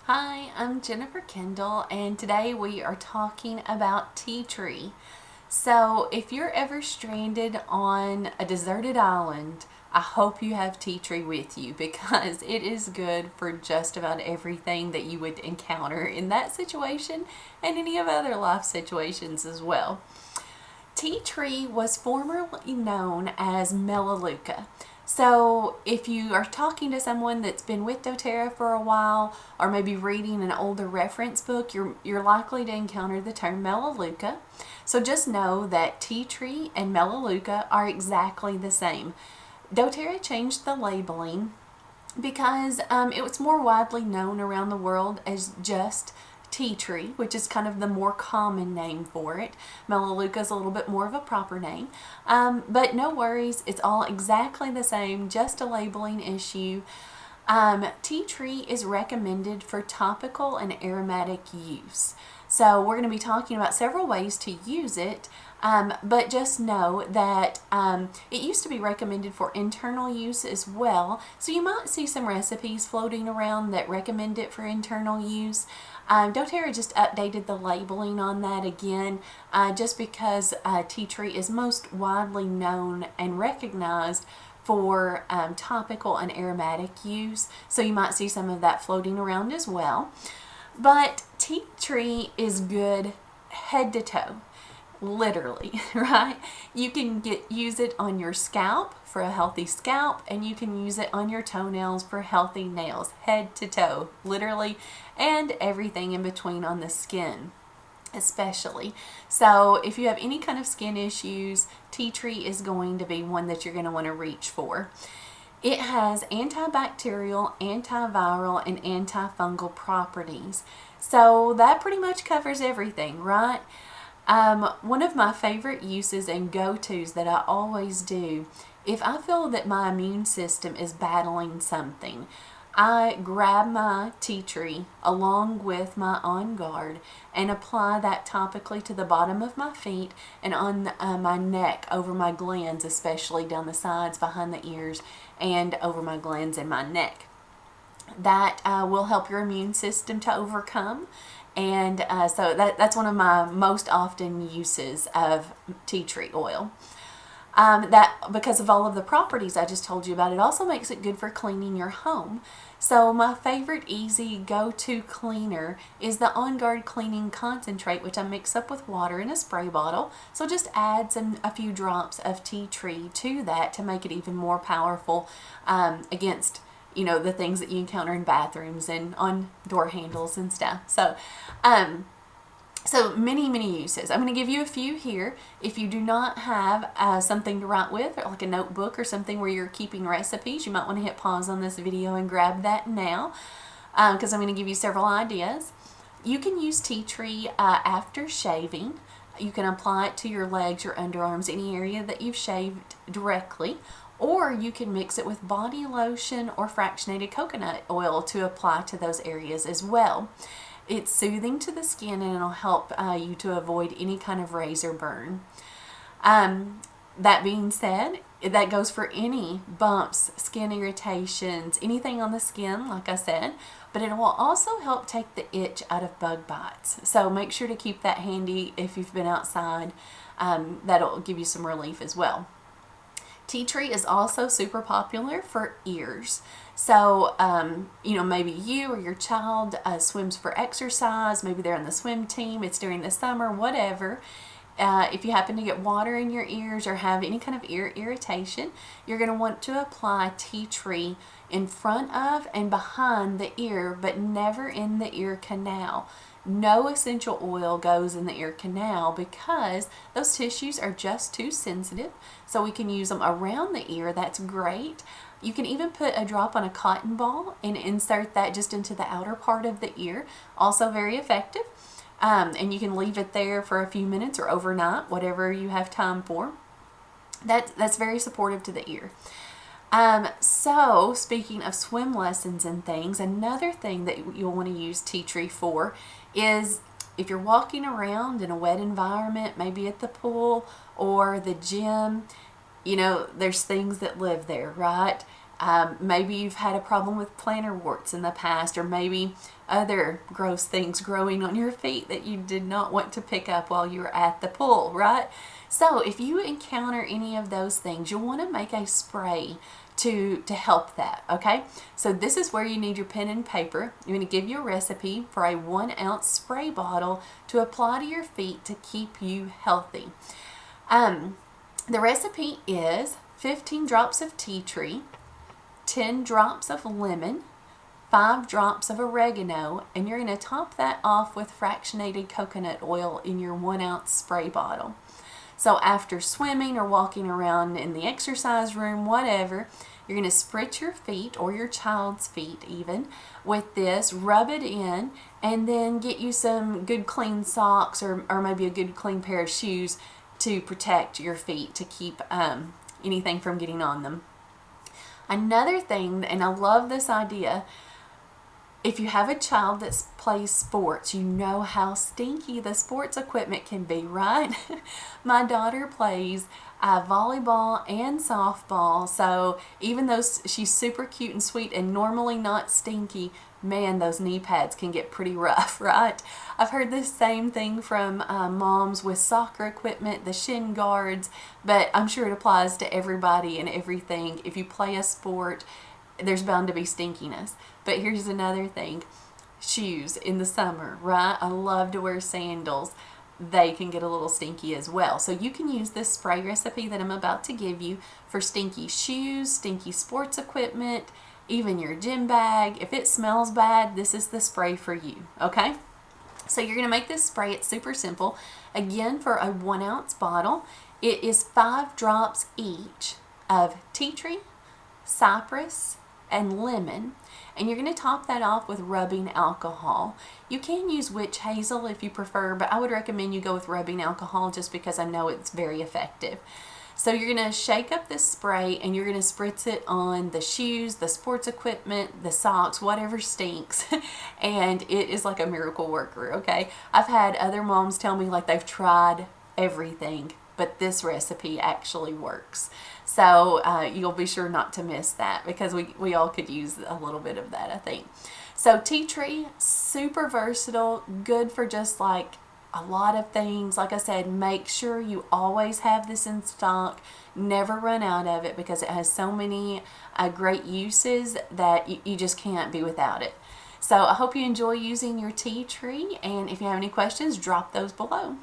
Hi, I'm Jennifer Kendall, and today we are talking about tea tree. So, if you're ever stranded on a deserted island, I hope you have tea tree with you because it is good for just about everything that you would encounter in that situation and any of other life situations as well. Tea tree was formerly known as Melaleuca. So, if you are talking to someone that's been with doTERRA for a while, or maybe reading an older reference book, you're likely to encounter the term Melaleuca. So, just know that tea tree and Melaleuca are exactly the same. doTERRA changed the labeling because it was more widely known around the world as just tea tree, which is kind of the more common name for it. Melaleuca is a little bit more of a proper name. But no worries, it's all exactly the same, just a labeling issue. Tea tree is recommended for topical and aromatic use. So we're going to be talking about several ways to use it, but just know that it used to be recommended for internal use as well. So you might see some recipes floating around that recommend it for internal use. doTERRA just updated the labeling on that again, just because tea tree is most widely known and recognized for topical and aromatic use. So you might see some of that floating around as well. But tea tree is good head to toe, literally, right? You can use it on your scalp for a healthy scalp, and you can use it on your toenails for healthy nails, head to toe, literally, and everything in between on the skin especially. So if you have any kind of skin issues, tea tree is going to be one that you're going to want to reach for. It has antibacterial, antiviral, and antifungal properties. So that pretty much covers everything, right? One of my favorite uses and go-tos that I always do, if I feel that my immune system is battling something, I grab my tea tree along with my On Guard and apply that topically to the bottom of my feet and on my neck, over my glands, especially down the sides, behind the ears, and over my glands and my neck. That will help your immune system to overcome. And so that's one of my most often uses of tea tree oil. That because of all of the properties I just told you about, it also makes it good for cleaning your home. So my favorite easy go-to cleaner is the On Guard Cleaning Concentrate, which I mix up with water in a spray bottle. So just add a few drops of tea tree to that to make it even more powerful against the things that you encounter in bathrooms and on door handles and stuff. So many uses. I'm going to give you a few here. If you do not have something to write with, or like a notebook or something where you're keeping recipes, you might want to hit pause on this video and grab that now, because I'm going to give you several ideas. You can use tea tree after shaving. You can apply it to your legs, your underarms, any area that you've shaved directly. Or you can mix it with body lotion or fractionated coconut oil to apply to those areas as well. It's soothing to the skin, and it'll help you to avoid any kind of razor burn. That being said, that goes for any bumps, skin irritations, anything on the skin, like I said, but it will also help take the itch out of bug bites. So make sure to keep that handy if you've been outside. That'll give you some relief as well. Tea tree is also super popular for ears. So, maybe you or your child swims for exercise. Maybe they're on the swim team. It's during the summer, whatever. If you happen to get water in your ears or have any kind of ear irritation, you're going to want to apply tea tree in front of and behind the ear, but never in the ear canal. No essential oil goes in the ear canal because those tissues are just too sensitive. So we can use them around the ear. That's great. You can even put a drop on a cotton ball and insert that just into the outer part of the ear. Also very effective. And you can leave it there for a few minutes or overnight, whatever you have time for. That's very supportive to the ear. So speaking of swim lessons and things, another thing that you'll want to use tea tree for is if you're walking around in a wet environment, maybe at the pool or the gym, there's things that live there, right? Maybe you've had a problem with plantar warts in the past, or maybe other gross things growing on your feet that you did not want to pick up while you were at the pool, right? So if you encounter any of those things, you'll want to make a spray to help that, okay? So this is where you need your pen and paper. I'm going to give you a recipe for a 1 ounce spray bottle to apply to your feet to keep you healthy. The recipe is 15 drops of tea tree, 10 drops of lemon, 5 drops of oregano, and you're going to top that off with fractionated coconut oil in your 1 ounce spray bottle. So after swimming or walking around in the exercise room, whatever, you're going to spritz your feet, or your child's feet even, with this, rub it in, and then get you some good clean socks, or maybe a good clean pair of shoes to protect your feet, to keep anything from getting on them. Another thing, and I love this idea, if you have a child that plays sports, you know how stinky the sports equipment can be, right? My daughter plays volleyball and softball, so even though she's super cute and sweet and normally not stinky, man, those knee pads can get pretty rough, right? I've heard the same thing from moms with soccer equipment, the shin guards, but I'm sure it applies to everybody and everything. If you play a sport, there's bound to be stinkiness. But here's another thing. Shoes in the summer, right? I love to wear sandals. They can get a little stinky as well. So you can use this spray recipe that I'm about to give you for stinky shoes, stinky sports equipment, even your gym bag. If it smells bad, this is the spray for you, okay? So you're going to make this spray. It's super simple. Again, for a 1 ounce bottle, it is 5 drops each of tea tree, cypress, and lemon, and you're going to top that off with rubbing alcohol. You can use witch hazel if you prefer, but I would recommend you go with rubbing alcohol just because I know it's very effective. So you're going to shake up this spray, and you're going to spritz it on the shoes, the sports equipment, the socks, whatever stinks, and it is like a miracle worker, okay? I've had other moms tell me like they've tried everything, but this recipe actually works. So you'll be sure not to miss that, because we all could use a little bit of that, I think. So tea tree, super versatile, good for just like a lot of things. Like I said, make sure you always have this in stock. Never run out of it, because it has so many great uses that you just can't be without it. So I hope you enjoy using your tea tree, and if you have any questions, drop those below.